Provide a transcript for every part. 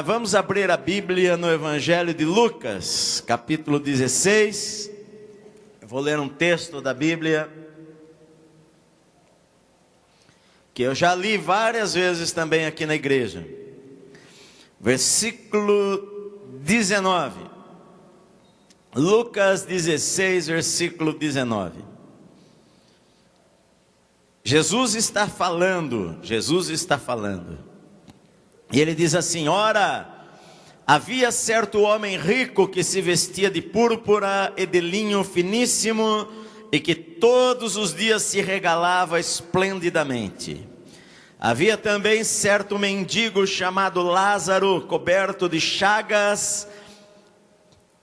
Vamos abrir a Bíblia no Evangelho de Lucas, capítulo 16. Eu vou ler um texto da Bíblia que eu já li várias vezes também aqui na igreja. Versículo 19. Lucas 16, versículo 19. Jesus está falando. E ele diz assim: ora, havia certo homem rico que se vestia de púrpura e de linho finíssimo e que todos os dias se regalava esplendidamente. Havia também certo mendigo chamado Lázaro, coberto de chagas,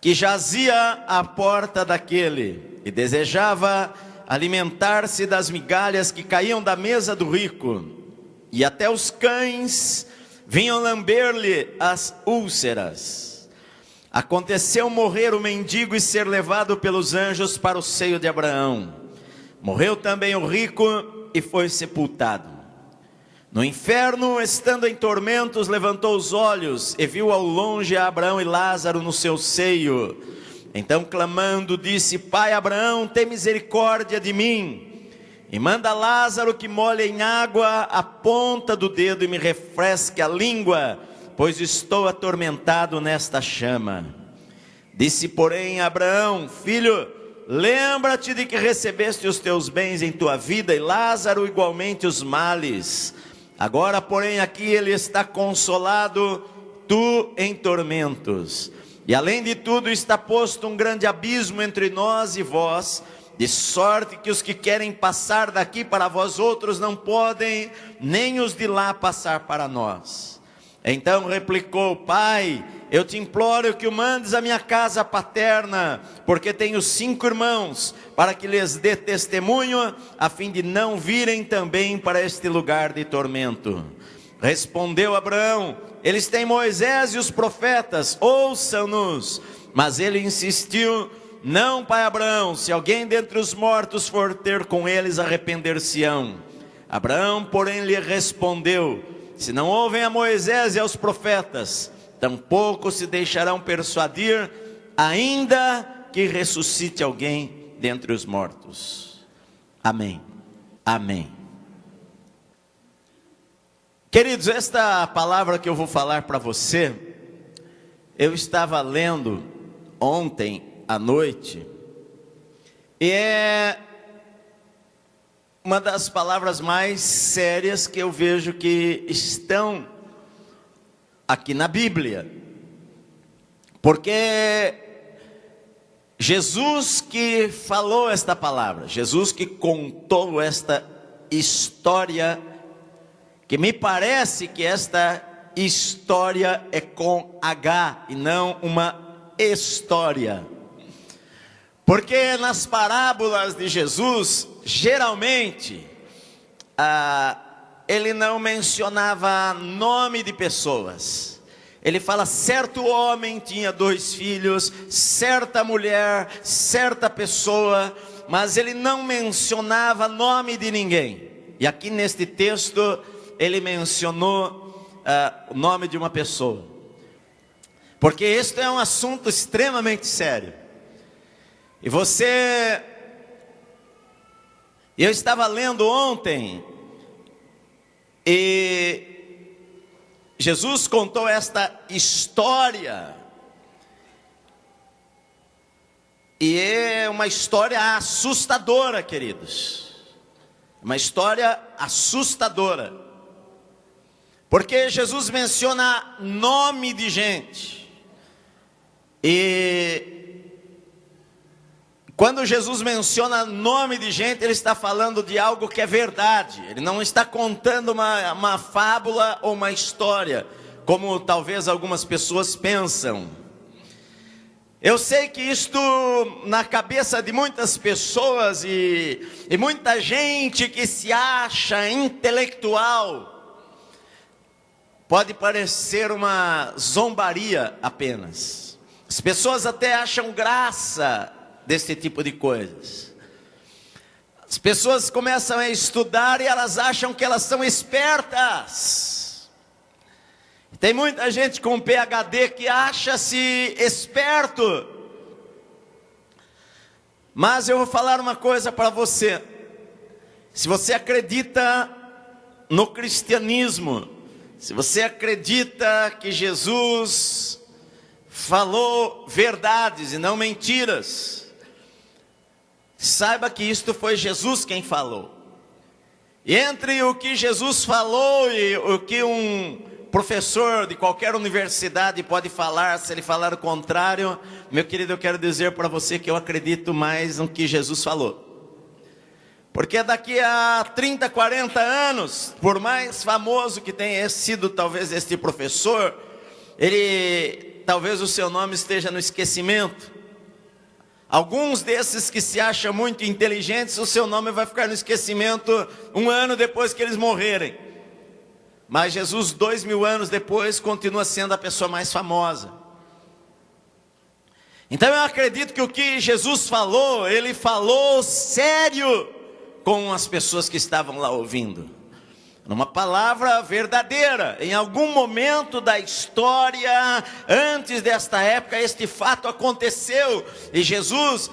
que jazia à porta daquele e desejava alimentar-se das migalhas que caíam da mesa do rico, e até os cães vinham lamber-lhe as úlceras. Aconteceu morrer o mendigo e ser levado pelos anjos para o seio de Abraão. Morreu também o rico e foi sepultado. No inferno, estando em tormentos, levantou os olhos e viu ao longe a Abraão e Lázaro no seu seio. Então, clamando, disse: Pai Abraão, tem misericórdia de mim, e manda Lázaro que molhe em água a ponta do dedo e me refresque a língua, pois estou atormentado nesta chama. Disse, porém, Abraão: Filho, lembra-te de que recebeste os teus bens em tua vida, e Lázaro igualmente os males. Agora, porém, aqui ele está consolado, tu em tormentos. E além de tudo está posto um grande abismo entre nós e vós, de sorte que os que querem passar daqui para vós outros não podem, nem os de lá passar para nós. Então replicou: Pai, eu te imploro que o mandes à minha casa paterna, porque tenho 5 irmãos, para que lhes dê testemunho, a fim de não virem também para este lugar de tormento. Respondeu Abraão: eles têm Moisés e os profetas, ouçam-nos. Mas ele insistiu: não, pai Abraão, se alguém dentre os mortos for ter com eles, arrepender-se-ão. Abraão, porém, lhe respondeu: se não ouvem a Moisés e aos profetas, tampouco se deixarão persuadir, ainda que ressuscite alguém dentre os mortos. Amém. Amém. Queridos, esta palavra que eu vou falar para você, eu estava lendo ontem à noite, e é uma das palavras mais sérias que eu vejo que estão aqui na Bíblia, porque Jesus que falou esta palavra, Jesus que contou esta história, que me parece que esta história é com H e não uma história. Porque nas parábolas de Jesus, geralmente, ele não mencionava nome de pessoas. Ele fala: certo homem tinha 2 filhos, certa mulher, certa pessoa, mas ele não mencionava nome de ninguém. E aqui neste texto, ele mencionou o nome de uma pessoa, porque este é um assunto extremamente sério. E eu estava lendo ontem, e Jesus contou esta história, e é uma história assustadora, queridos, uma história assustadora. Porque Jesus menciona nome de gente. E quando Jesus menciona nome de gente, ele está falando de algo que é verdade. Ele não está contando uma fábula ou uma história, como talvez algumas pessoas pensam. Eu sei que isto, na cabeça de muitas pessoas e muita gente que se acha intelectual, pode parecer uma zombaria apenas. As pessoas até acham graça desse tipo de coisas. As pessoas começam a estudar e elas acham que elas são espertas. Tem muita gente com PhD que acha-se esperto. Mas eu vou falar uma coisa para você. Se você acredita no cristianismo, se você acredita que Jesus falou verdades e não mentiras, saiba que isto foi Jesus quem falou. E entre o que Jesus falou e o que um professor de qualquer universidade pode falar, se ele falar o contrário, meu querido, eu quero dizer para você que eu acredito mais no que Jesus falou. Porque daqui a 30, 40 anos, por mais famoso que tenha sido talvez este professor, talvez o seu nome esteja no esquecimento. Alguns desses que se acham muito inteligentes, o seu nome vai ficar no esquecimento 1 ano depois que eles morrerem. Mas Jesus, 2000 anos depois, continua sendo a pessoa mais famosa. Então eu acredito que o que Jesus falou, ele falou sério com as pessoas que estavam lá ouvindo. Numa palavra verdadeira. Em algum momento da história, antes desta época, este fato aconteceu. E Jesus,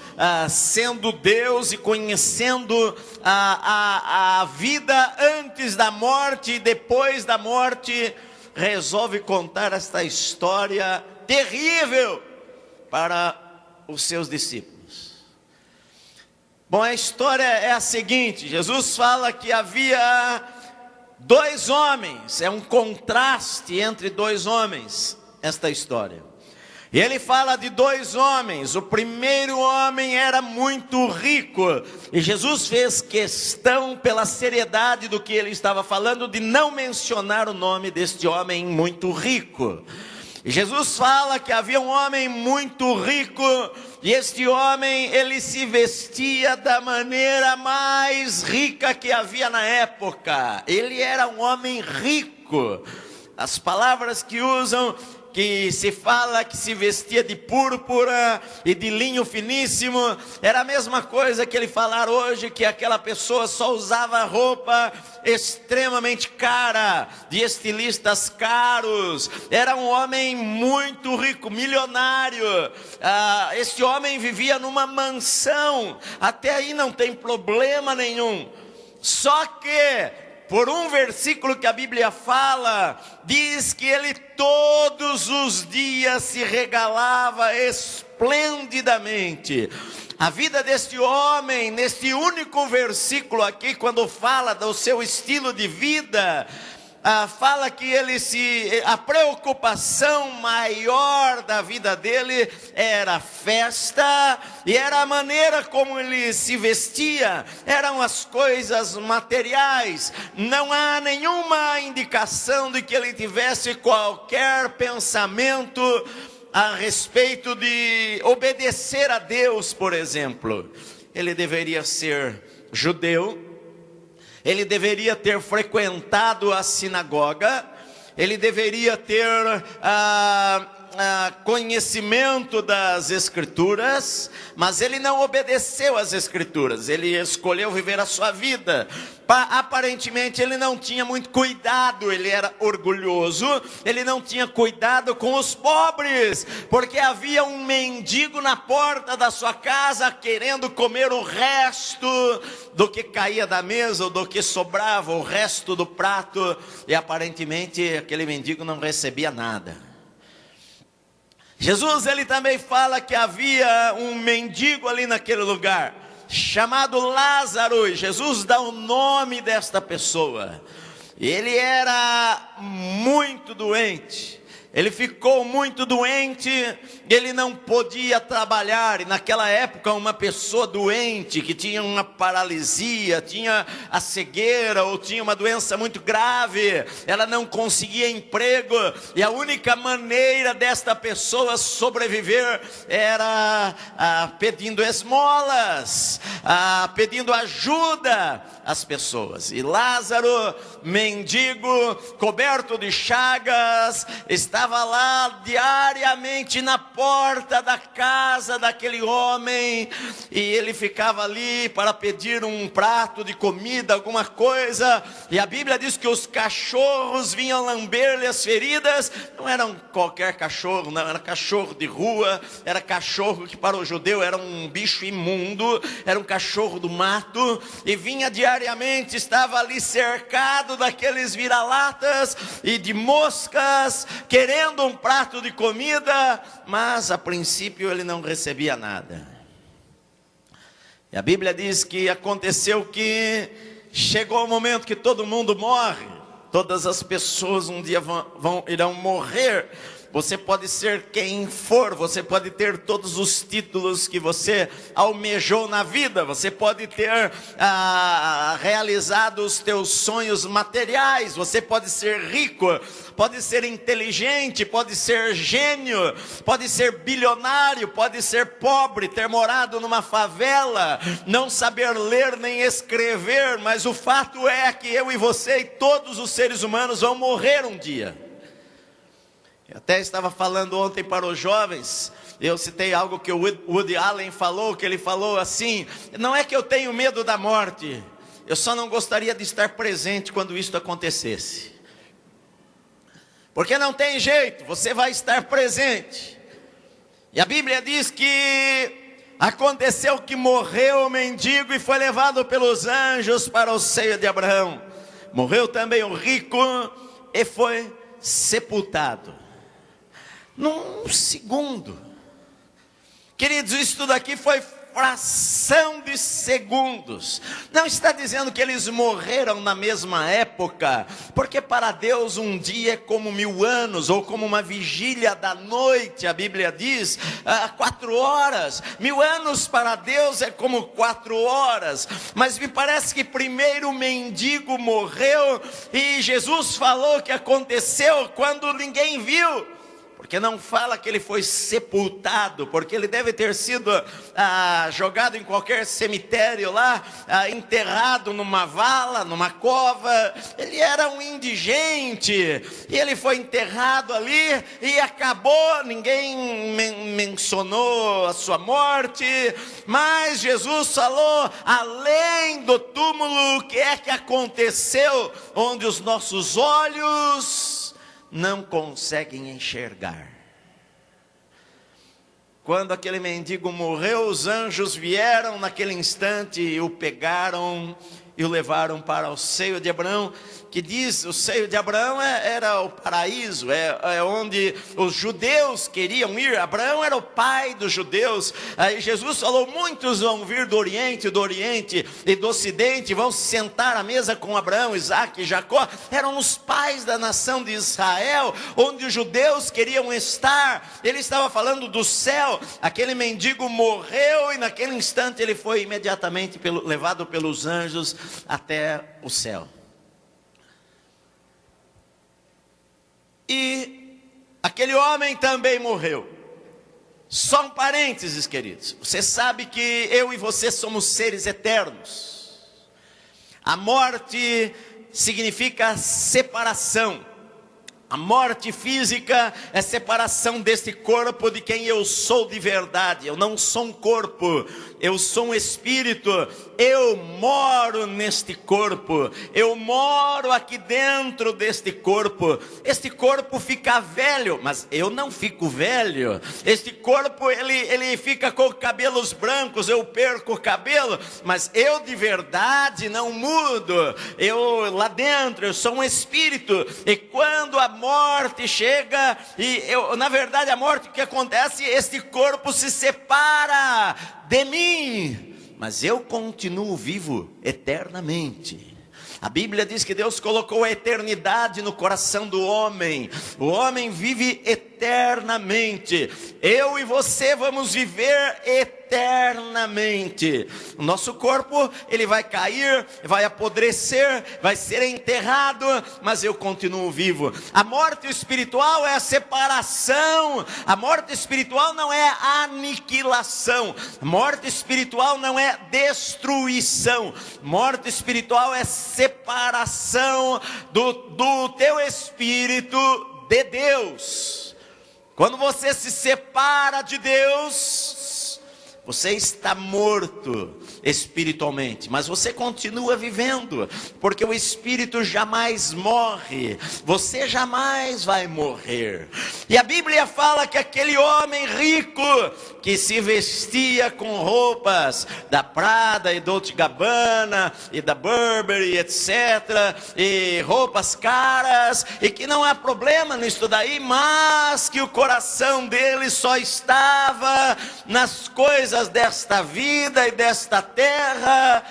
sendo Deus e conhecendo a vida antes da morte e depois da morte, resolve contar esta história terrível para os seus discípulos. Bom, a história é a seguinte: Jesus fala que havia 2 homens, é um contraste entre 2 homens, esta história. E ele fala de 2 homens, o primeiro homem era muito rico, e Jesus fez questão, pela seriedade do que ele estava falando, de não mencionar o nome deste homem muito rico. E Jesus fala que havia um homem muito rico, e este homem, ele se vestia da maneira mais rica que havia na época. Ele era um homem rico. As palavras que usam, que se fala que se vestia de púrpura e de linho finíssimo, era a mesma coisa que ele falar hoje, que aquela pessoa só usava roupa extremamente cara, de estilistas caros. Era um homem muito rico, milionário. Este homem vivia numa mansão, até aí não tem problema nenhum. Só que, por um versículo que a Bíblia fala, diz que ele todos os dias se regalava esplendidamente. A vida deste homem, neste único versículo aqui, quando fala do seu estilo de vida, fala que a preocupação maior da vida dele era a festa, e era a maneira como ele se vestia, eram as coisas materiais. Não há nenhuma indicação de que ele tivesse qualquer pensamento a respeito de obedecer a Deus, por exemplo. Ele deveria ser judeu, ele deveria ter frequentado a sinagoga, ele deveria ter conhecimento das Escrituras, mas ele não obedeceu às Escrituras, ele escolheu viver a sua vida. Aparentemente ele não tinha muito cuidado, ele era orgulhoso, ele não tinha cuidado com os pobres, porque havia um mendigo na porta da sua casa querendo comer o resto do que caía da mesa, ou do que sobrava, o resto do prato, e aparentemente aquele mendigo não recebia nada. Jesus, ele também fala que havia um mendigo ali naquele lugar, chamado Lázaro, e Jesus dá o nome desta pessoa. Ele era muito doente, ele ficou muito doente, ele não podia trabalhar. E naquela época uma pessoa doente, que tinha uma paralisia, tinha a cegueira, ou tinha uma doença muito grave, ela não conseguia emprego, e a única maneira desta pessoa sobreviver era pedindo esmolas, pedindo ajuda às pessoas. E Lázaro, mendigo, coberto de chagas, estava estava lá diariamente na porta da casa daquele homem, e ele ficava ali para pedir um prato de comida, alguma coisa, e a Bíblia diz que os cachorros vinham lamber-lhe as feridas. Não eram qualquer cachorro, não, era cachorro de rua, era cachorro que para o judeu era um bicho imundo, era um cachorro do mato, e vinha diariamente, estava ali cercado daqueles vira-latas e de moscas, querendo um prato de comida, mas a princípio ele não recebia nada. E a Bíblia diz que aconteceu que chegou o momento que todo mundo morre, todas as pessoas um dia irão morrer. Você pode ser quem for, você pode ter todos os títulos que você almejou na vida, você pode ter realizado os teus sonhos materiais, você pode ser rico, pode ser inteligente, pode ser gênio, pode ser bilionário, pode ser pobre, ter morado numa favela, não saber ler nem escrever, mas o fato é que eu e você e todos os seres humanos vão morrer um dia. Eu até estava falando ontem para os jovens, eu citei algo que o Woody Allen falou, que ele falou assim: não é que eu tenho medo da morte, eu só não gostaria de estar presente quando isso acontecesse. Porque não tem jeito, você vai estar presente. E a Bíblia diz que aconteceu que morreu o mendigo e foi levado pelos anjos para o seio de Abraão. Morreu também o rico e foi sepultado. Num segundo. Queridos, isso tudo aqui foi fração de segundos. Não está dizendo que eles morreram na mesma época, porque para Deus um dia é como 1000 anos, ou como uma vigília da noite. A Bíblia diz 4 horas. 1000 anos para Deus é como 4 horas. Mas me parece que primeiro o mendigo morreu, e Jesus falou que aconteceu quando ninguém viu. Porque não fala que ele foi sepultado, porque ele deve ter sido jogado em qualquer cemitério lá, enterrado numa vala, numa cova. Ele era um indigente, e ele foi enterrado ali, e acabou, ninguém mencionou a sua morte, mas Jesus falou, além do túmulo, o que é que aconteceu, onde os nossos olhos não conseguem enxergar. Quando aquele mendigo morreu, os anjos vieram naquele instante e o pegaram e o levaram para o seio de Abraão, que diz, o seio de Abraão era o paraíso, é onde os judeus queriam ir. Abraão era o pai dos judeus. Aí Jesus falou, muitos vão vir do Oriente e do Ocidente, vão se sentar à mesa com Abraão, Isaque e Jacó. Eram os pais da nação de Israel, onde os judeus queriam estar. Ele estava falando do céu. Aquele mendigo morreu, e naquele instante ele foi imediatamente levado pelos anjos até o céu. E aquele homem também morreu. Só um parênteses, queridos. Você sabe que eu e você somos seres eternos. A morte significa separação. A morte física é separação deste corpo de quem eu sou de verdade. Eu não sou um corpo, eu sou um espírito. Eu moro neste corpo, eu moro aqui dentro deste corpo. Este corpo fica velho, mas eu não fico velho. Este corpo ele fica com cabelos brancos, eu perco o cabelo, mas eu de verdade não mudo. Eu lá dentro, eu sou um espírito. E quando a morte chega, na verdade a morte, o que acontece? Este corpo se separa de mim, mas eu continuo vivo eternamente. A Bíblia diz que Deus colocou a eternidade no coração do homem. O homem vive eternamente. Eu e você vamos viver eternamente. O nosso corpo, ele vai cair, vai apodrecer, vai ser enterrado, mas eu continuo vivo. A morte espiritual é a separação. A morte espiritual não é aniquilação. A morte espiritual não é destruição. Morte espiritual é separação do teu espírito de Deus. Quando você se separa de Deus, você está morto espiritualmente, mas você continua vivendo, porque o espírito jamais morre, você jamais vai morrer. E a Bíblia fala que aquele homem rico, que se vestia com roupas da Prada e Dolce & Gabbana e da Burberry, etc., e roupas caras, e que não há problema nisso daí, mas que o coração dele só estava nas coisas desta vida e desta terra,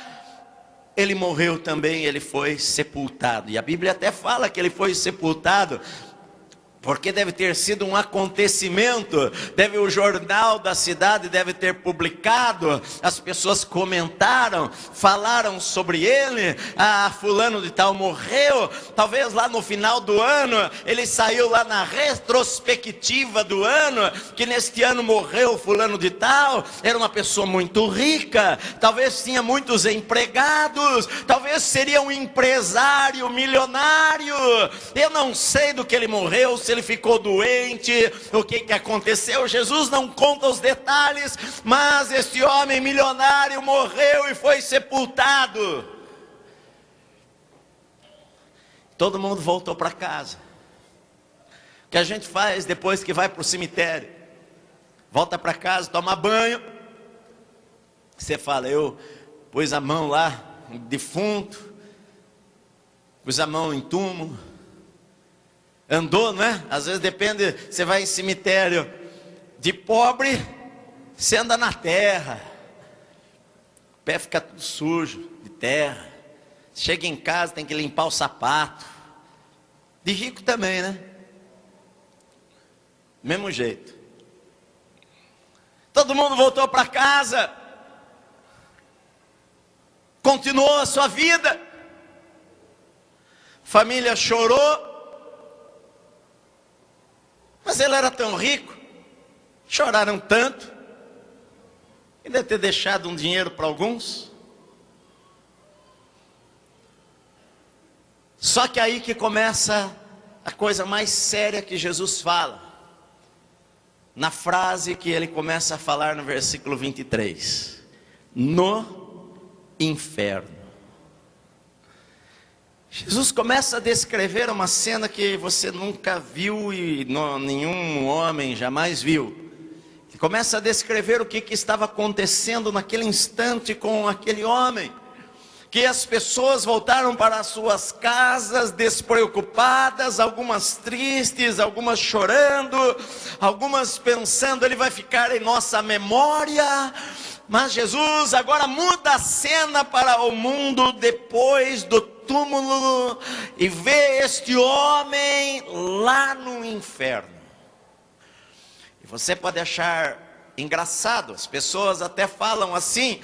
ele morreu também, ele foi sepultado. E a Bíblia até fala que ele foi sepultado porque deve ter sido um acontecimento, o jornal da cidade deve ter publicado, as pessoas comentaram, falaram sobre ele, fulano de tal morreu, talvez lá no final do ano, ele saiu lá na retrospectiva do ano, que neste ano morreu fulano de tal, era uma pessoa muito rica, talvez tinha muitos empregados, talvez seria um empresário milionário, eu não sei do que ele morreu, se ele ficou doente, o que aconteceu, Jesus não conta os detalhes, mas este homem milionário morreu e foi sepultado. Todo mundo voltou para casa. O que a gente faz depois que vai para o cemitério? Volta para casa, toma banho. Você fala, eu pus a mão lá, defunto, pus a mão em túmulo, andou, não é? Às vezes depende, você vai em cemitério de pobre, você anda na terra, o pé fica tudo sujo de terra, chega em casa tem que limpar o sapato, de rico também, né? Mesmo jeito. Todo mundo voltou para casa, continuou a sua vida, família chorou, mas ele era tão rico, choraram tanto, e deve ter deixado um dinheiro para alguns. Só que aí que começa a coisa mais séria que Jesus fala, na frase que ele começa a falar no versículo 23, no inferno. Jesus começa a descrever uma cena que você nunca viu e nenhum homem jamais viu. Ele começa a descrever o que estava acontecendo naquele instante com aquele homem. Que as pessoas voltaram para as suas casas despreocupadas, algumas tristes, algumas chorando, algumas pensando, ele vai ficar em nossa memória. Mas Jesus agora muda a cena para o mundo depois do túmulo e vê este homem lá no inferno. E você pode achar engraçado, as pessoas até falam assim,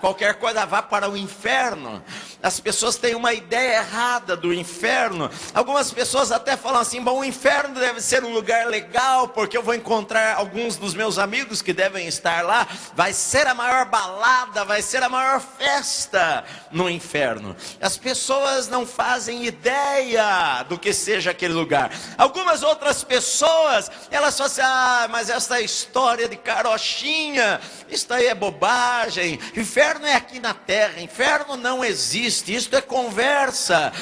qualquer coisa vá para o inferno. As pessoas têm uma ideia errada do inferno. Algumas pessoas até falam assim, bom, o inferno deve ser um lugar legal, porque eu vou encontrar alguns dos meus amigos que devem estar lá, vai ser a maior balada, vai ser a maior festa no inferno. As pessoas não fazem ideia do que seja aquele lugar. Algumas outras pessoas, elas falam assim, mas essa história de carochinha, isso aí é bobagem, inferno é aqui na terra, inferno não existe, isto é conversa.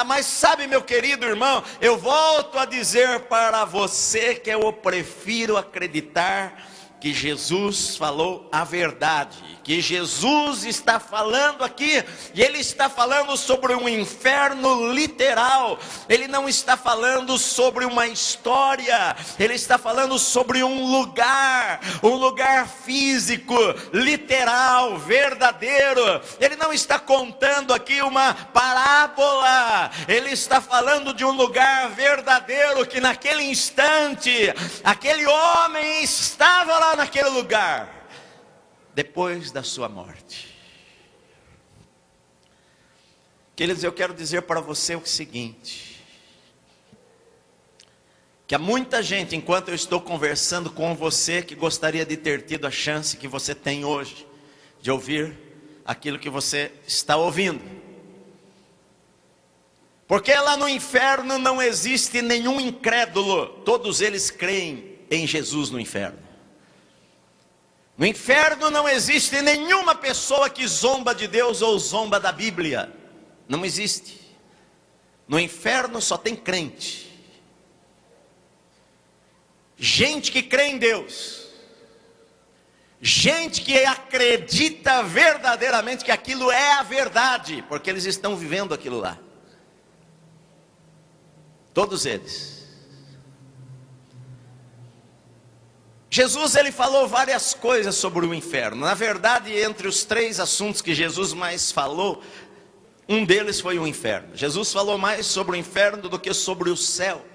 Mas sabe, meu querido irmão, eu volto a dizer para você que eu prefiro acreditar que Jesus falou a verdade, que Jesus está falando aqui, e Ele está falando sobre um inferno literal, Ele não está falando sobre uma história, Ele está falando sobre um lugar físico, literal, verdadeiro. Ele não está contando aqui uma parábola, Ele está falando de um lugar verdadeiro, que naquele instante, aquele homem estava lá naquele lugar, depois da sua morte. Queridos, eu quero dizer para você o seguinte, que há muita gente, enquanto eu estou conversando com você, que gostaria de ter tido a chance que você tem hoje, de ouvir aquilo que você está ouvindo. Porque lá no inferno não existe nenhum incrédulo, todos eles creem em Jesus no inferno. No inferno não existe nenhuma pessoa que zomba de Deus ou zomba da Bíblia, não existe. No inferno só tem crente, gente que crê em Deus, gente que acredita verdadeiramente que aquilo é a verdade, porque eles estão vivendo aquilo lá. Todos eles. Jesus, ele falou várias coisas sobre o inferno. Na verdade, entre os 3 assuntos que Jesus mais falou, um deles foi o inferno. Jesus falou mais sobre o inferno do que sobre o céu.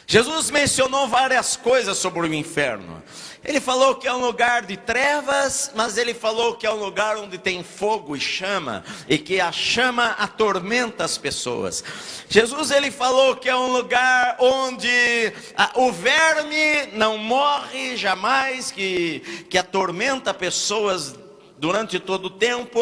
Jesus mencionou várias coisas sobre o inferno. Ele falou que é um lugar de trevas, mas ele falou que é um lugar onde tem fogo e chama, e que a chama atormenta as pessoas. Jesus, ele falou que é um lugar onde o verme não morre jamais, que atormenta pessoas durante todo o tempo.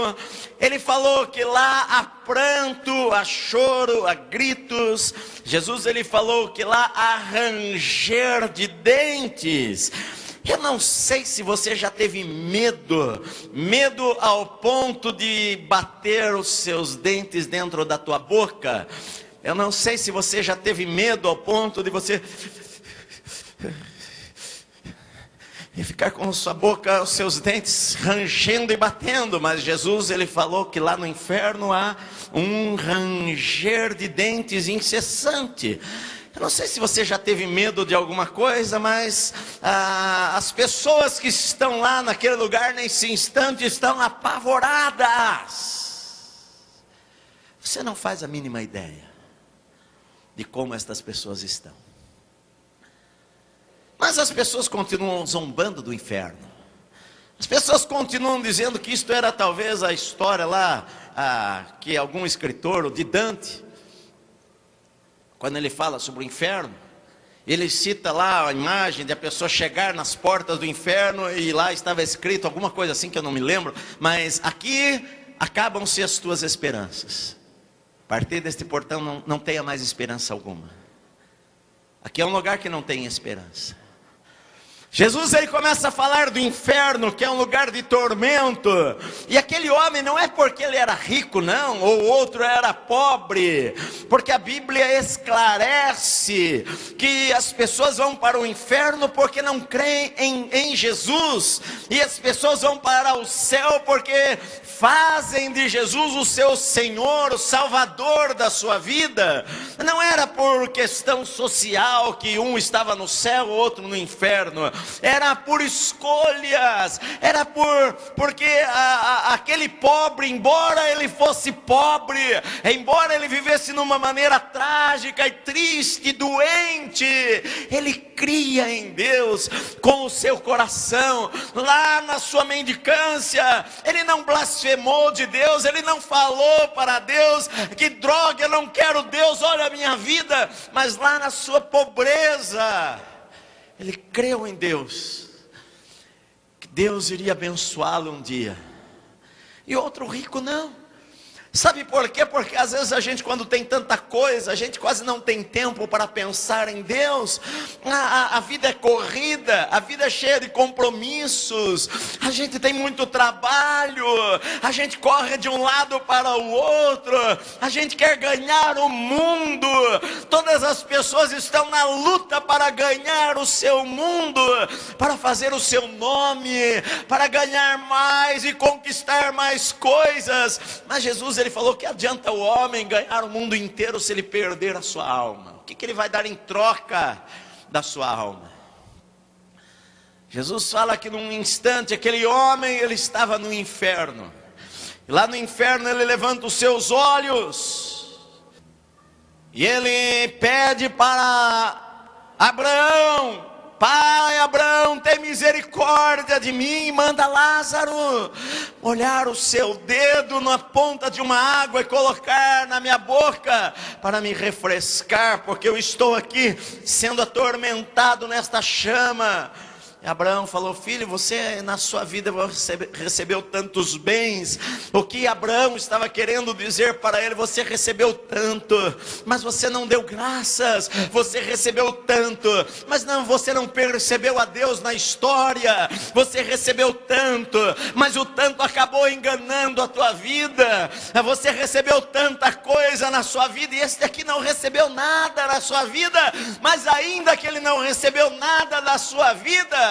Ele falou que lá há pranto, há choro, há gritos. Jesus, ele falou que lá há ranger de dentes. Eu não sei se você já teve medo ao ponto de bater os seus dentes dentro da tua boca. Eu não sei se você já teve medo ao ponto de você e ficar com a sua boca, os seus dentes rangendo e batendo. Mas Jesus, ele falou que lá no inferno há um ranger de dentes incessante. Eu não sei se você já teve medo de alguma coisa, mas as pessoas que estão lá naquele lugar nesse instante estão apavoradas. Você não faz a mínima ideia de como estas pessoas estão. Mas as pessoas continuam zombando do inferno. As pessoas continuam dizendo que isto era talvez a história lá, que algum escritor, o de Dante, quando ele fala sobre o inferno, ele cita lá a imagem de a pessoa chegar nas portas do inferno e lá estava escrito alguma coisa assim que eu não me lembro, mas aqui acabam-se as tuas esperanças. A partir deste portão não tenha mais esperança alguma. Aqui é um lugar que não tem esperança. Jesus, ele começa a falar do inferno, que é um lugar de tormento. E aquele homem não é porque ele era rico, não, ou o outro era pobre, porque a Bíblia esclarece que as pessoas vão para o inferno porque não creem em Jesus, e as pessoas vão para o céu porque fazem de Jesus o seu Senhor, o Salvador da sua vida. Não era por questão social que um estava no céu, o outro no inferno. Era por escolhas, era porque aquele pobre, embora ele fosse pobre, embora ele vivesse numa maneira trágica e triste, doente, ele cria em Deus com o seu coração. Lá na sua mendicância, ele não blasfemou de Deus, ele não falou para Deus que droga, eu não quero Deus, olha a minha vida. Mas lá na sua pobreza, ele creu em Deus, que Deus iria abençoá-lo um dia. E outro rico não. Sabe por quê? Porque às vezes a gente, quando tem tanta coisa, a gente quase não tem tempo para pensar em Deus. A vida é corrida, a vida é cheia de compromissos, a gente tem muito trabalho, a gente corre de um lado para o outro, a gente quer ganhar o mundo. Todas as pessoas estão na luta para ganhar o seu mundo, para fazer o seu nome, para ganhar mais e conquistar mais coisas. Mas Jesus, ele falou que adianta o homem ganhar o mundo inteiro se ele perder a sua alma. O que ele vai dar em troca da sua alma? Jesus fala que num instante aquele homem, ele estava no inferno. E lá no inferno ele levanta os seus olhos e ele pede para Abraão: Pai Abraão, tem misericórdia de mim e manda Lázaro molhar o seu dedo na ponta de uma água e colocar na minha boca para me refrescar, porque eu estou aqui sendo atormentado nesta chama. E Abraão falou: filho, você na sua vida recebeu tantos bens. O que Abraão estava querendo dizer para ele: você recebeu tanto, mas você não deu graças. Você recebeu tanto, mas você não percebeu a Deus na história. Você recebeu tanto, mas o tanto acabou enganando a tua vida. Você recebeu tanta coisa na sua vida, e esse daqui não recebeu nada na sua vida. Mas ainda que ele não recebeu nada na sua vida,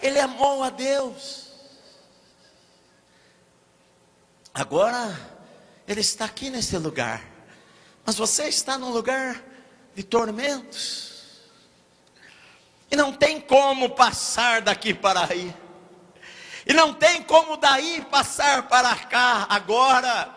ele amou a Deus. Agora ele está aqui nesse lugar, mas você está num lugar de tormentos, e não tem como passar daqui para aí, e não tem como daí passar para cá. Agora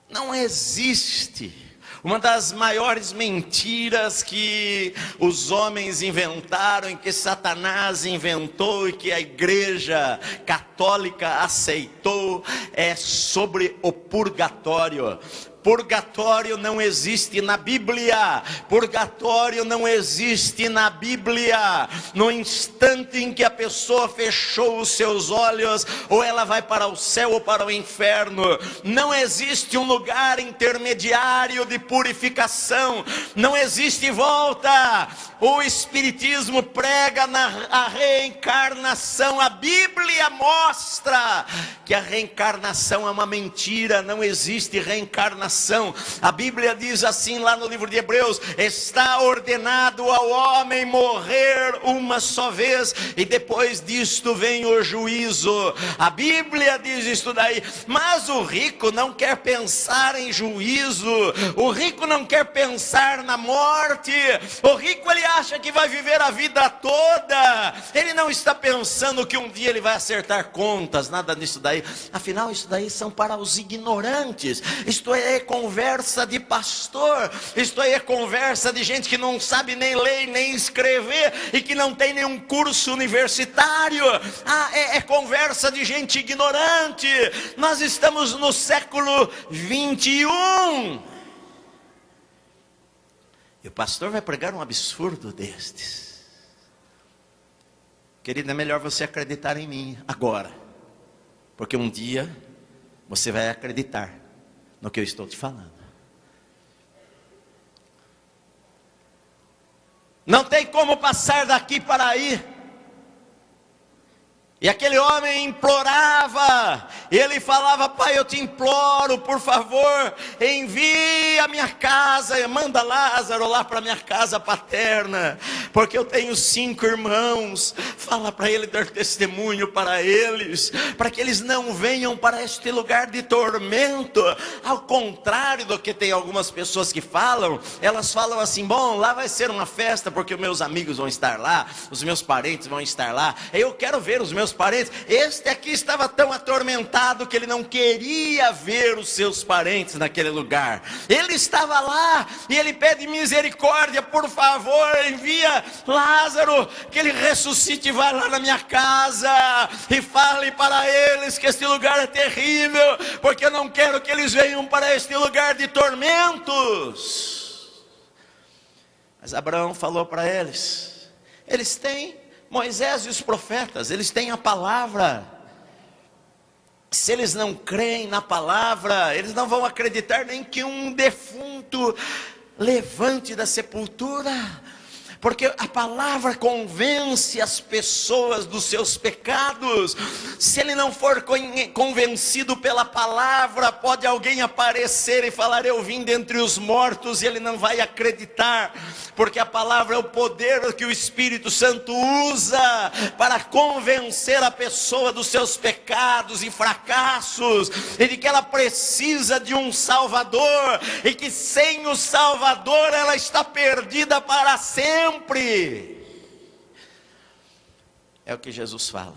não existe. Uma das maiores mentiras que os homens inventaram, e que Satanás inventou e que a igreja católica aceitou, é sobre o purgatório. Purgatório não existe na Bíblia. Purgatório não existe na Bíblia. No instante em que a pessoa fechou os seus olhos, ou ela vai para o céu ou para o inferno. Não existe um lugar intermediário de purificação. Não existe volta. O Espiritismo prega a reencarnação. A Bíblia mostra que a reencarnação é uma mentira. Não existe reencarnação. A Bíblia diz assim lá no livro de Hebreus: está ordenado ao homem morrer uma só vez, e depois disto vem o juízo. A Bíblia diz isso daí. Mas o rico não quer pensar em juízo. O rico não quer pensar na morte. O rico, ele acha que vai viver a vida toda. Ele não está pensando que um dia ele vai acertar contas. Nada disso daí. Afinal, isso daí são para os ignorantes. Isto é conversa de pastor. Isto aí é conversa de gente que não sabe nem ler nem escrever, e que não tem nenhum curso universitário. É conversa de gente ignorante. Nós estamos no século 21, e o pastor vai pregar um absurdo destes. Querido, é melhor você acreditar em mim agora, porque um dia você vai acreditar no que eu estou te falando. Não tem como passar daqui para aí. E aquele homem implorava, ele falava: pai, eu te imploro, por favor, envia a minha casa, manda Lázaro lá para minha casa paterna, porque eu tenho 5 irmãos. Fala para ele dar testemunho para eles, para que eles não venham para este lugar de tormento. Ao contrário do que tem algumas pessoas que falam, elas falam assim: bom, lá vai ser uma festa, porque os meus amigos vão estar lá, os meus parentes vão estar lá, eu quero ver os meus parentes. Este aqui estava tão atormentado que ele não queria ver os seus parentes naquele lugar. Ele estava lá e ele pede misericórdia: por favor, envia Lázaro, que ele ressuscite, vai lá na minha casa e fale para eles que este lugar é terrível, porque eu não quero que eles venham para este lugar de tormentos. Mas Abraão falou para eles: eles têm Moisés e os profetas, eles têm a palavra. Se eles não creem na palavra, eles não vão acreditar nem que um defunto levante da sepultura, porque a palavra convence as pessoas dos seus pecados. Se ele não for convencido pela palavra, pode alguém aparecer e falar: eu vim dentre os mortos, e ele não vai acreditar, porque a palavra é o poder que o Espírito Santo usa para convencer a pessoa dos seus pecados e fracassos, e de que ela precisa de um Salvador, e que sem o Salvador ela está perdida para sempre. É o que Jesus fala.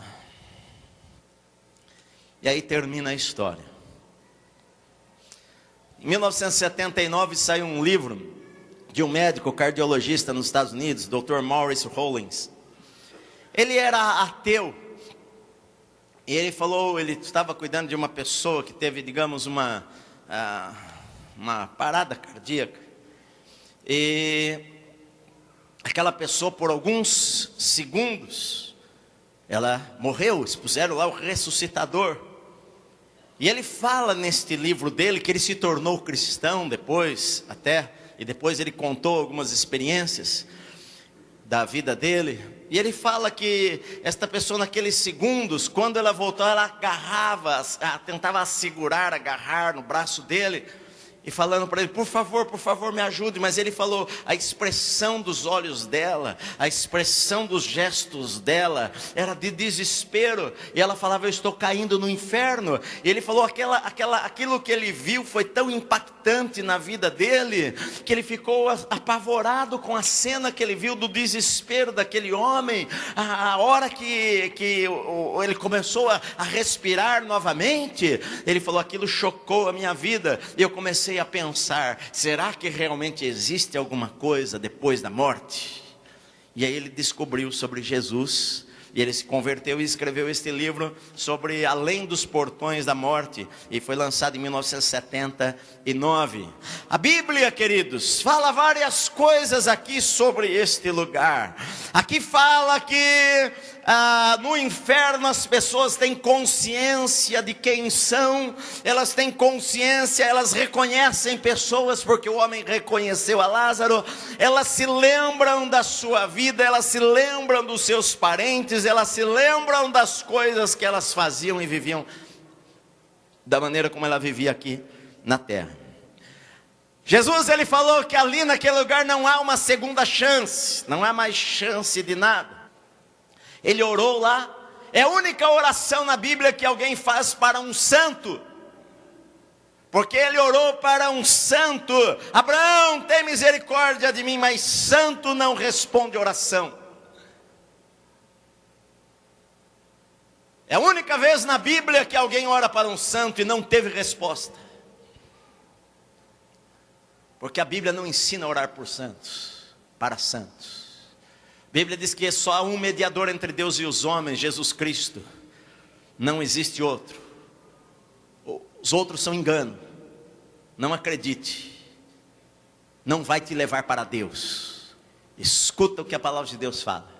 E aí termina a história. Em 1979 saiu um livro de um médico cardiologista nos Estados Unidos, Dr. Maurice Hollins. Ele era ateu, e ele falou, ele estava cuidando de uma pessoa que teve, digamos, uma parada cardíaca, e aquela pessoa por alguns segundos, ela morreu, expuseram lá o ressuscitador. E ele fala neste livro dele que ele se tornou cristão depois, e depois ele contou algumas experiências da vida dele. E ele fala que esta pessoa naqueles segundos, quando ela voltou, ela agarrava, tentava segurar, agarrar no braço dele, e falando para ele, por favor me ajude. Mas ele falou, a expressão dos olhos dela, a expressão dos gestos dela, era de desespero. E ela falava, eu estou caindo no inferno. E ele falou, aquilo que ele viu foi tão impactante na vida dele, que ele ficou apavorado com a cena que ele viu do desespero daquele homem. A hora que ele começou a respirar novamente, ele falou, aquilo chocou a minha vida. E eu comecei a pensar, será que realmente existe alguma coisa depois da morte? E aí ele descobriu sobre Jesus, e ele se converteu e escreveu este livro sobre Além dos Portões da Morte, e foi lançado em 1979. A Bíblia, queridos, fala várias coisas aqui sobre este lugar. Aqui fala que no inferno as pessoas têm consciência de quem são, elas têm consciência, elas reconhecem pessoas, porque o homem reconheceu a Lázaro, elas se lembram da sua vida, elas se lembram dos seus parentes, elas se lembram das coisas que elas faziam e viviam, da maneira como ela vivia aqui na terra. Jesus, ele falou que ali naquele lugar não há uma segunda chance, não há mais chance de nada. Ele orou lá, é a única oração na Bíblia que alguém faz para um santo, porque ele orou para um santo. Abraão, tem misericórdia de mim, mas santo não responde oração. É a única vez na Bíblia que alguém ora para um santo e não teve resposta, porque a Bíblia não ensina a orar por santos, para santos. A Bíblia diz que só há um mediador entre Deus e os homens, Jesus Cristo. Não existe outro. Os outros são engano. Não acredite. Não vai te levar para Deus. Escuta o que a palavra de Deus fala.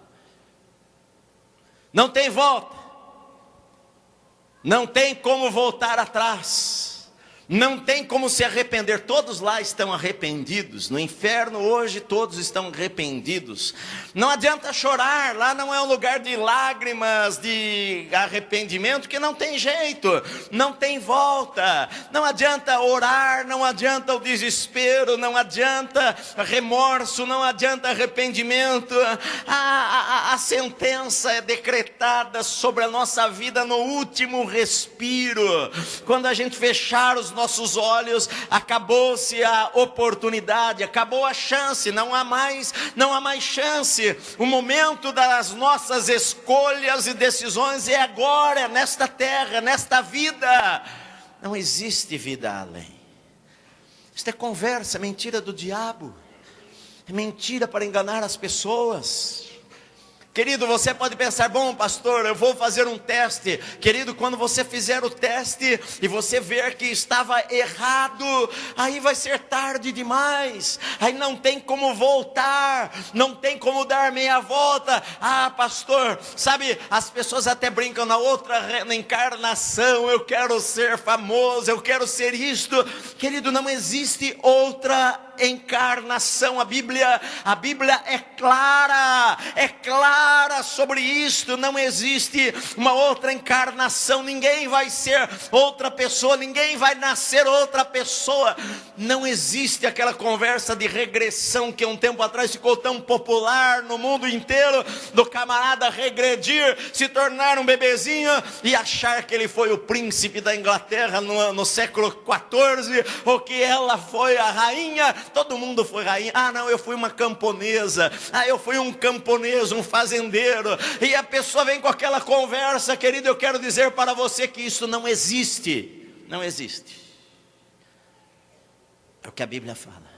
Não tem volta. Não tem como voltar atrás. Não tem como se arrepender. Todos lá estão arrependidos. No inferno hoje todos estão arrependidos. Não adianta chorar. Lá não é um lugar de lágrimas, de arrependimento, que não tem jeito, não tem volta. Não adianta orar, não adianta o desespero, não adianta remorso, não adianta arrependimento. A sentença é decretada sobre a nossa vida no último respiro. Quando a gente fechar os nossos olhos, acabou-se a oportunidade, acabou a chance, não há mais chance. O momento das nossas escolhas e decisões é agora, é nesta terra, nesta vida. Não existe vida além. Isto é conversa, mentira do diabo, é mentira para enganar as pessoas. Querido, você pode pensar, bom pastor, eu vou fazer um teste. Querido, quando você fizer o teste e você ver que estava errado, aí vai ser tarde demais, aí não tem como voltar, não tem como dar meia volta. Ah pastor, sabe, as pessoas até brincam na outra encarnação, eu quero ser famoso, eu quero ser isto. Querido, não existe outra encarnação. A Bíblia é clara sobre isto. Não existe uma outra encarnação. Ninguém vai ser outra pessoa, ninguém vai nascer outra pessoa. Não existe aquela conversa de regressão que um tempo atrás ficou tão popular no mundo inteiro, do camarada regredir, se tornar um bebezinho e achar que ele foi o príncipe da Inglaterra no século 14, ou que ela foi a rainha. Todo mundo foi rainha. Ah não, eu fui uma camponesa. Ah, eu fui um camponês, um fazendeiro. E a pessoa vem com aquela conversa. Querido, eu quero dizer para você que isso não existe. Não existe. É o que a Bíblia fala.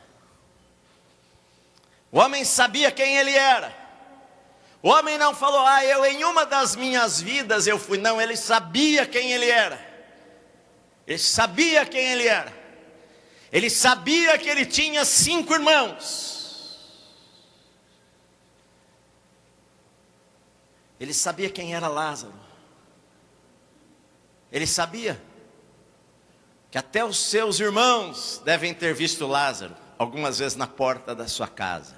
O homem sabia quem ele era. O homem não falou, eu em uma das minhas vidas eu fui. Não, ele sabia quem ele era. Ele sabia quem ele era. Ele sabia que ele tinha 5 irmãos. Ele sabia quem era Lázaro. Ele sabia que até os seus irmãos devem ter visto Lázaro algumas vezes na porta da sua casa.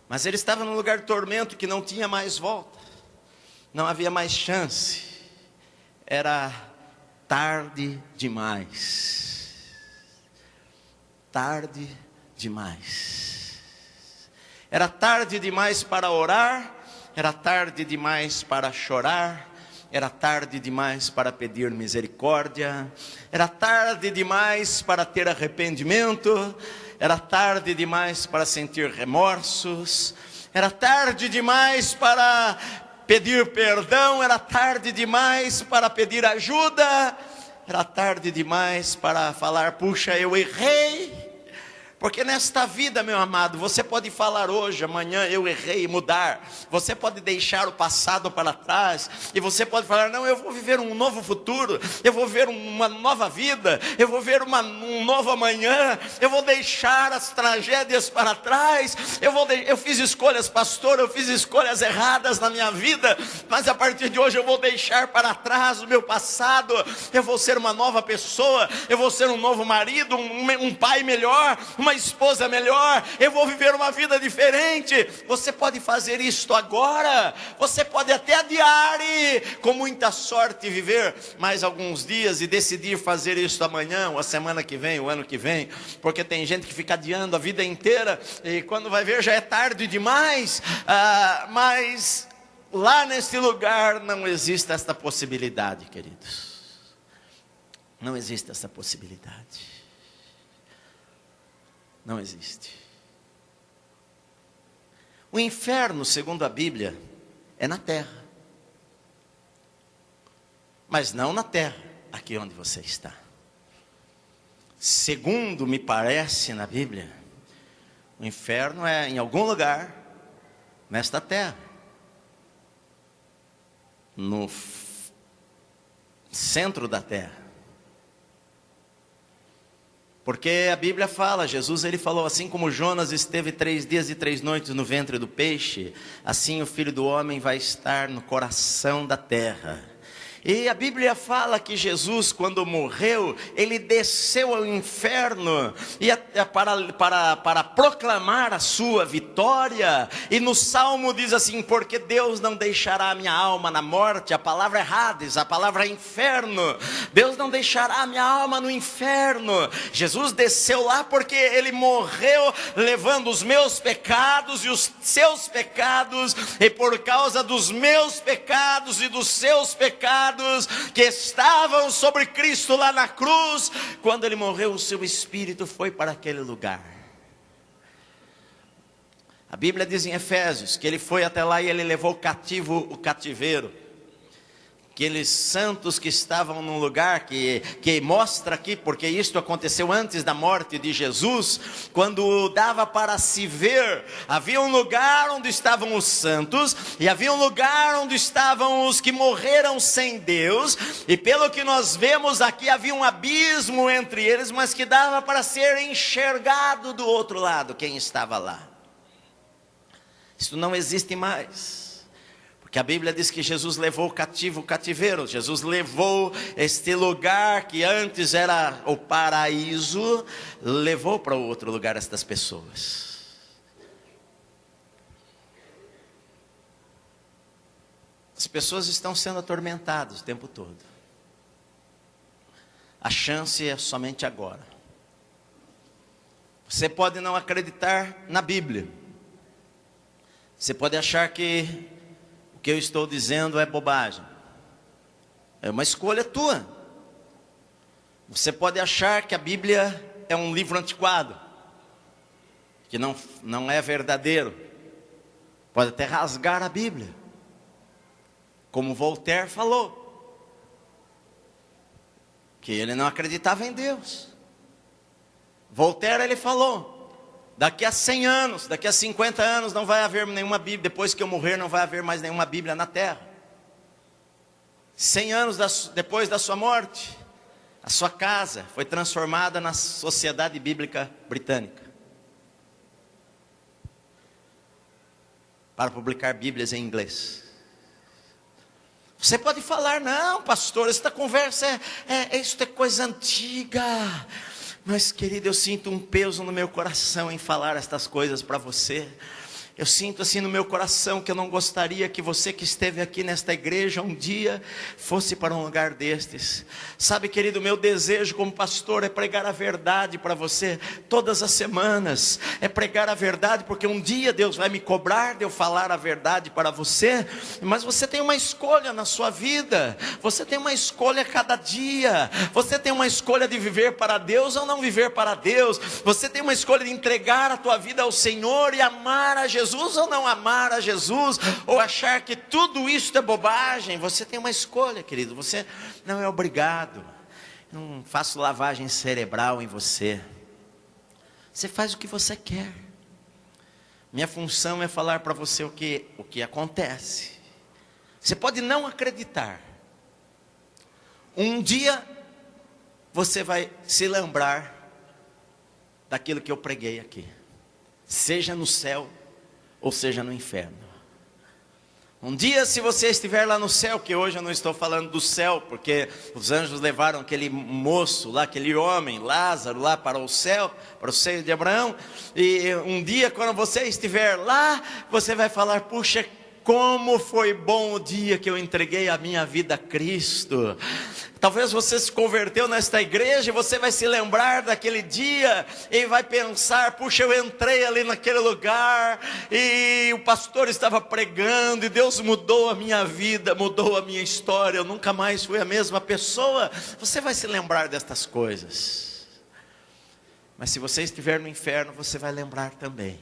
Mas ele estava num lugar de tormento que não tinha mais volta. Não havia mais chance. Era tarde demais. Tarde demais. Era tarde demais para orar. Era tarde demais para chorar. Era tarde demais para pedir misericórdia. Era tarde demais para ter arrependimento. Era tarde demais para sentir remorsos. Era tarde demais para pedir perdão. Era tarde demais para pedir ajuda. Era tarde demais para falar: puxa, eu errei. Porque nesta vida, meu amado, você pode falar hoje, amanhã eu errei, e mudar. Você pode deixar o passado para trás. E você pode falar: não, eu vou viver um novo futuro. Eu vou ver uma nova vida. Eu vou ver um novo amanhã. Eu vou deixar as tragédias para trás. Eu fiz escolhas, pastor, eu fiz escolhas erradas na minha vida. Mas a partir de hoje eu vou deixar para trás o meu passado. Eu vou ser uma nova pessoa. Eu vou ser um novo marido, um pai melhor, uma esposa melhor. Eu vou viver uma vida diferente. Você pode fazer isto agora. Você pode até adiar e com muita sorte viver mais alguns dias e decidir fazer isto amanhã, ou a semana que vem, o ano que vem. Porque tem gente que fica adiando a vida inteira e quando vai ver já é tarde demais. Mas lá nesse lugar não existe esta possibilidade, queridos. Não existe essa possibilidade. Não existe. O inferno, segundo a Bíblia, é na terra. Mas não na terra, aqui onde você está. Segundo me parece na Bíblia, o inferno é em algum lugar nesta terra. No centro da terra. Porque a Bíblia fala, Jesus ele falou: assim como Jonas esteve 3 dias e 3 noites no ventre do peixe, assim o Filho do Homem vai estar no coração da terra. E a Bíblia fala que Jesus, quando morreu, ele desceu ao inferno para proclamar a sua vitória. E no Salmo diz assim: porque Deus não deixará a minha alma na morte. A palavra é Hades, a palavra é inferno. Deus não deixará a minha alma no inferno. Jesus desceu lá porque ele morreu levando os meus pecados e os seus pecados. E por causa dos meus pecados e dos seus pecados que estavam sobre Cristo lá na cruz, quando ele morreu, o seu espírito foi para aquele lugar. A Bíblia diz em Efésios que ele foi até lá e ele levou cativo o cativeiro. Aqueles santos que estavam num lugar que mostra aqui, porque isto aconteceu antes da morte de Jesus, quando dava para se ver, havia um lugar onde estavam os santos, e havia um lugar onde estavam os que morreram sem Deus, e pelo que nós vemos aqui, havia um abismo entre eles, mas que dava para ser enxergado do outro lado, quem estava lá. Isso não existe mais. Que a Bíblia diz que Jesus levou cativo o cativeiro. Jesus levou este lugar que antes era o paraíso, levou para outro lugar estas pessoas. As pessoas estão sendo atormentadas o tempo todo. A chance é somente agora. Você pode não acreditar na Bíblia. Você pode achar que o que eu estou dizendo é bobagem. É uma escolha tua. Você pode achar que a Bíblia é um livro antiquado, que não é verdadeiro. Pode até rasgar a Bíblia, como Voltaire falou, que ele não acreditava em Deus. Voltaire ele falou: daqui a 100 anos, daqui a 50 anos não vai haver nenhuma Bíblia. Depois que eu morrer não vai haver mais nenhuma Bíblia na terra. 100 anos depois da sua morte, a sua casa foi transformada na Sociedade Bíblica Britânica. para publicar Bíblias em inglês. Você pode falar, não pastor, esta conversa isso é coisa antiga. Mas querido, eu sinto um peso no meu coração em falar estas coisas para você. Eu sinto assim no meu coração que eu não gostaria que você que esteve aqui nesta igreja um dia fosse para um lugar destes. Sabe, querido, meu desejo como pastor é pregar a verdade para você todas as semanas. É pregar a verdade, porque um dia Deus vai me cobrar de eu falar a verdade para você. Mas você tem uma escolha na sua vida. Você tem uma escolha a cada dia. Você tem uma escolha de viver para Deus ou não viver para Deus. Você tem uma escolha de entregar a tua vida ao Senhor e amar a Jesus ou não amar a Jesus, ou achar que tudo isso é bobagem. Você tem uma escolha, querido. Você não é obrigado. Eu não faço lavagem cerebral em você. Você faz o que você quer. Minha função é falar para você o que acontece. Você pode não acreditar. Um dia você vai se lembrar daquilo que eu preguei aqui, seja no céu ou seja no inferno. Um dia, se você estiver lá no céu, que hoje eu não estou falando do céu, porque os anjos levaram aquele moço lá, aquele homem, Lázaro, lá para o céu, para o seio de Abraão. E um dia, quando você estiver lá, você vai falar, puxa, como foi bom o dia que eu entreguei a minha vida a Cristo. Talvez você se converteu nesta igreja e você vai se lembrar daquele dia e vai pensar, puxa, eu entrei ali naquele lugar e o pastor estava pregando e Deus mudou a minha vida, mudou a minha história, eu nunca mais fui a mesma pessoa. Você vai se lembrar destas coisas. Mas se você estiver no inferno, você vai lembrar também.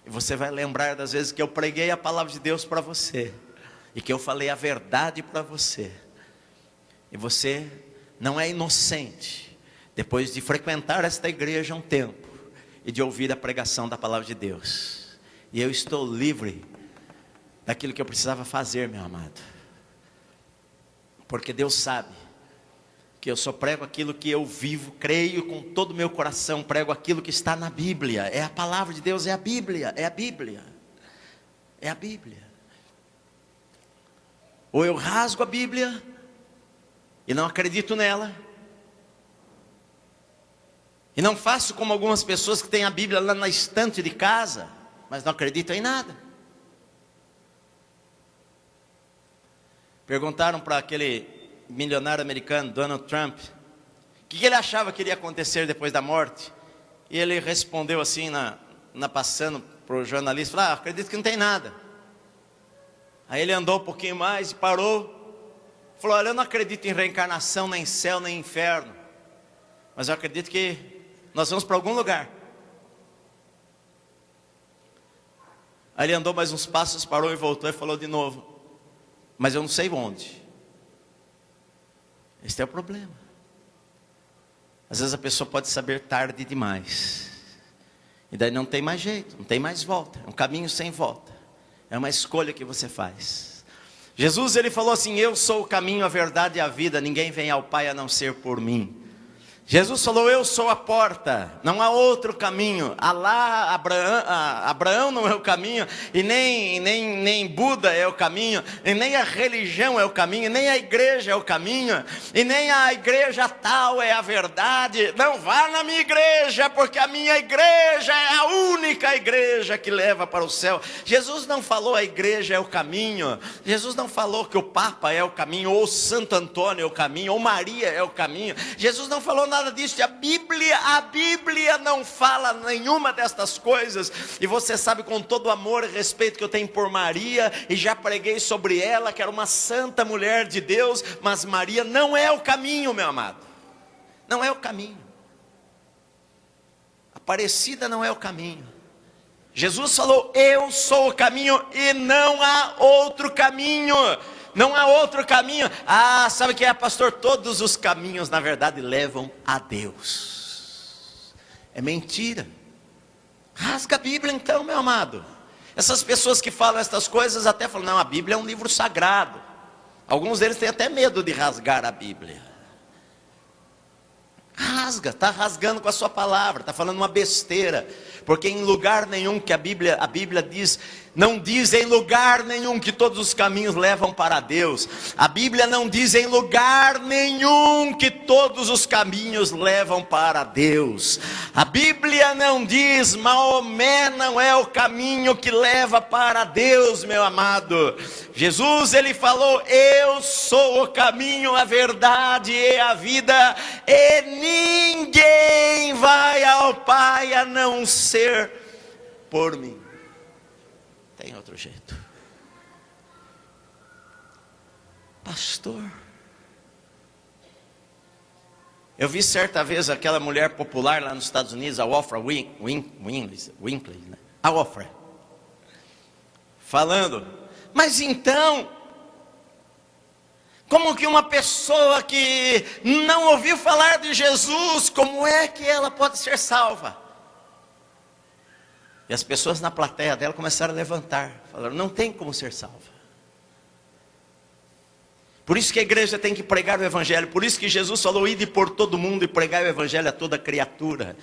E você vai lembrar das vezes que eu preguei a palavra de Deus para você e que eu falei a verdade para você. E você não é inocente, depois de frequentar esta igreja um tempo e de ouvir a pregação da palavra de Deus. E eu estou livre daquilo que eu precisava fazer, meu amado. Porque Deus sabe que eu só prego aquilo que eu vivo, creio com todo o meu coração, prego aquilo que está na Bíblia. É a palavra de Deus, é a Bíblia, é a Bíblia. É a Bíblia. Ou eu rasgo a Bíblia e não acredito nela, e não faço como algumas pessoas que têm a Bíblia lá na estante de casa, mas não acreditam em nada. Perguntaram para aquele milionário americano, Donald Trump, o que ele achava que iria acontecer depois da morte. E ele respondeu assim, passando para o jornalista, falou, acredito que não tem nada. Aí ele andou um pouquinho mais e parou, falou, olha, eu não acredito em reencarnação, nem céu, nem inferno, mas eu acredito que nós vamos para algum lugar. Aí ele andou mais uns passos, parou e voltou e falou de novo, mas eu não sei onde. Este é o problema. Às vezes a pessoa pode saber tarde demais, e daí não tem mais jeito, não tem mais volta, é um caminho sem volta, é uma escolha que você faz. Jesus, ele falou assim, eu sou o caminho, a verdade e a vida, ninguém vem ao Pai a não ser por mim. Jesus falou, eu sou a porta, não há outro caminho. Alá, Abraão não é o caminho, e nem Buda é o caminho, e nem a religião é o caminho, e nem a igreja é o caminho, e nem a igreja tal é a verdade. Não vá na minha igreja, porque a minha igreja é a única igreja que leva para o céu. Jesus não falou a igreja é o caminho, Jesus não falou que o Papa é o caminho, ou Santo Antônio é o caminho, ou Maria é o caminho. Jesus não falou nada disso. A Bíblia não fala nenhuma destas coisas. E você sabe, com todo o amor e respeito que eu tenho por Maria, e já preguei sobre ela, que era uma santa mulher de Deus, mas Maria não é o caminho, meu amado. Não é o caminho. Aparecida não é o caminho. Jesus falou, eu sou o caminho e não há outro caminho. Não há outro caminho. Sabe o que é, pastor? Todos os caminhos, na verdade, levam a Deus. É mentira. Rasga a Bíblia então, meu amado. Essas pessoas que falam essas coisas até falam, não, a Bíblia é um livro sagrado. Alguns deles têm até medo de rasgar a Bíblia. Rasga, está rasgando com a sua palavra, está falando uma besteira. porque em lugar nenhum que a Bíblia diz, não diz em lugar nenhum que todos os caminhos levam para Deus. A Bíblia não diz em lugar nenhum que todos os caminhos levam para Deus. A Bíblia não diz, Maomé não é o caminho que leva para Deus, meu amado. Jesus, ele falou, eu sou o caminho, a verdade e a vida, e ninguém vai ao Pai a não ser por mim. Tem outro jeito. Pastor, eu vi certa vez aquela mulher popular lá nos Estados Unidos, a Oprah Winfrey, né? A Oprah, falando, mas então, como que uma pessoa que não ouviu falar de Jesus, como é que ela pode ser salva? E as pessoas na plateia dela começaram a levantar, falaram, não tem como ser salva. Por isso que a igreja tem que pregar o evangelho, por isso que Jesus falou, ide por todo mundo e pregar o evangelho a toda criatura.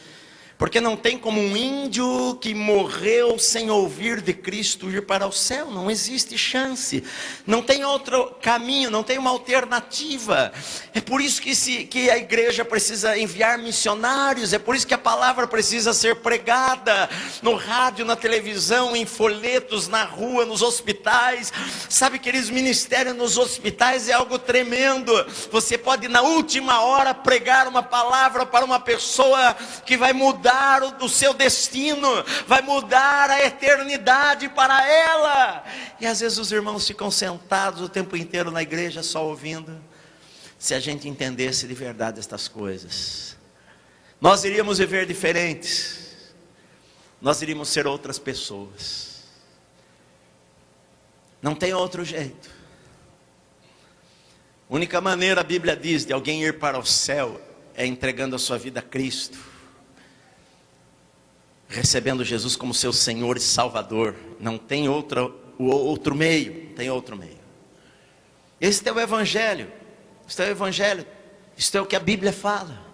Porque não tem como um índio que morreu sem ouvir de Cristo ir para o céu. Não existe chance. Não tem outro caminho, não tem uma alternativa. É por isso que a igreja precisa enviar missionários. É por isso que a palavra precisa ser pregada no rádio, na televisão, em folhetos, na rua, nos hospitais. Sabe, queridos, ministério nos hospitais é algo tremendo. Você pode na última hora pregar uma palavra para uma pessoa que vai mudar o seu destino, vai mudar a eternidade para ela. E às vezes os irmãos ficam sentados o tempo inteiro na igreja só ouvindo. Se a gente entendesse de verdade estas coisas, nós iríamos viver diferentes, nós iríamos ser outras pessoas. Não tem outro jeito. A única maneira, a Bíblia diz, de alguém ir para o céu é entregando a sua vida a Cristo, recebendo Jesus como seu Senhor e Salvador. Não tem outro meio, não tem outro meio. Este é o Evangelho, este é o Evangelho, isto é o que a Bíblia fala.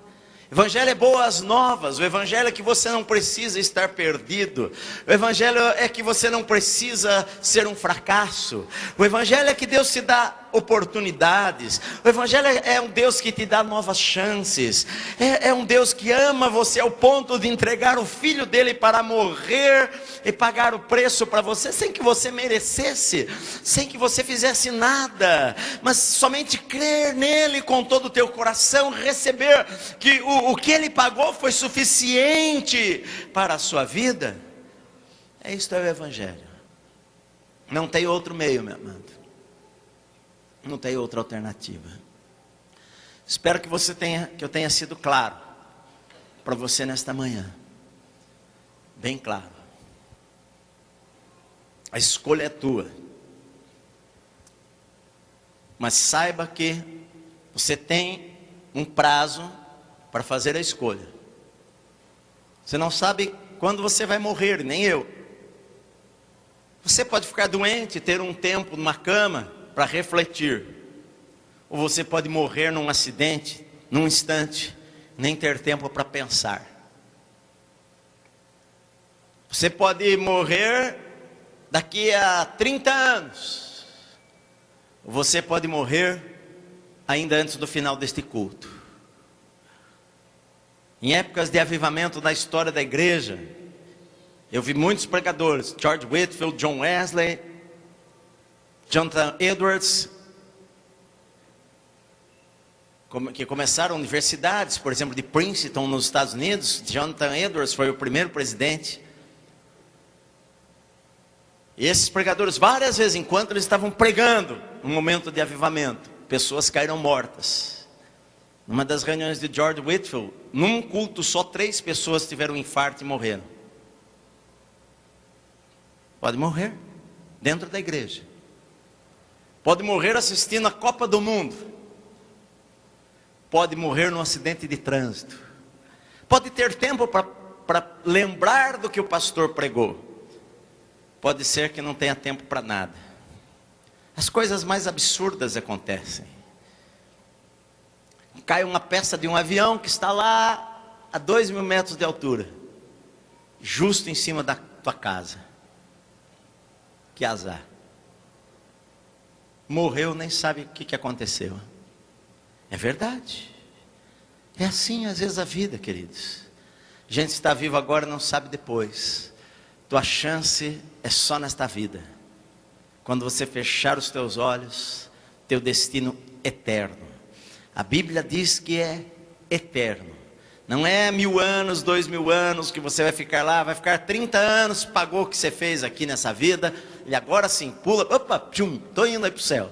Evangelho é boas novas, o Evangelho é que você não precisa estar perdido, o Evangelho é que você não precisa ser um fracasso, o Evangelho é que Deus te dá oportunidades, o Evangelho é um Deus que te dá novas chances, é um Deus que ama você ao ponto de entregar o Filho dele para morrer e pagar o preço para você, sem que você merecesse, sem que você fizesse nada, mas somente crer nele com todo o teu coração, receber que o que ele pagou foi suficiente para a sua vida. Isto é o Evangelho. Não tem outro meio, meu amado. Não tem outra alternativa. Espero que eu tenha sido claro para você nesta manhã. Bem claro. A escolha é tua. Mas saiba que você tem um prazo para fazer a escolha. Você não sabe quando você vai morrer, nem eu. Você pode ficar doente, ter um tempo numa cama para refletir, ou você pode morrer num acidente, num instante, nem ter tempo para pensar. Você pode morrer daqui a 30 anos, ou você pode morrer ainda antes do final deste culto. Em épocas de avivamento na história da igreja, eu vi muitos pregadores, George Whitefield, John Wesley, Jonathan Edwards, que começaram universidades, por exemplo, de Princeton nos Estados Unidos. Jonathan Edwards foi o primeiro presidente. E esses pregadores, várias vezes, enquanto eles estavam pregando, no momento de avivamento, pessoas caíram mortas. Numa das reuniões de George Whitefield, num culto só 3 pessoas tiveram um infarto e morreram. Pode morrer dentro da igreja. Pode morrer assistindo a Copa do Mundo. Pode morrer num acidente de trânsito. Pode ter tempo para lembrar do que o pastor pregou. Pode ser que não tenha tempo para nada. As coisas mais absurdas acontecem. Cai uma peça de um avião que está lá a 2.000 metros de altura. justo em cima da tua casa. Que azar. Morreu, nem sabe o que aconteceu. É verdade. É assim às vezes a vida, queridos. A gente está vivo agora, não sabe depois. Tua chance é só nesta vida. Quando você fechar os teus olhos, teu destino eterno. A Bíblia diz que é eterno. Não é 1000 anos, 2000 anos que você vai ficar lá, vai ficar 30 anos, pagou o que você fez aqui nessa vida, e agora sim, pula, opa, tchum, estou indo aí para o céu.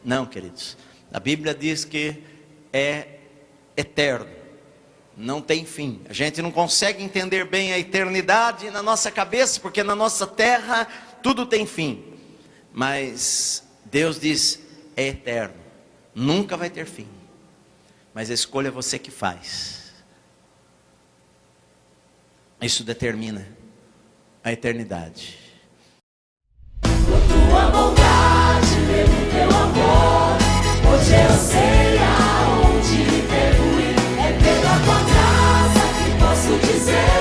Não, queridos. A Bíblia diz que é eterno. Não tem fim. A gente não consegue entender bem a eternidade na nossa cabeça, porque na nossa terra tudo tem fim. Mas Deus diz, é eterno. Nunca vai ter fim. Mas a escolha é você que faz. Isso determina a eternidade. Por tua bondade, pelo teu amor, hoje eu sei aonde devo ir. É pela tua graça que posso dizer.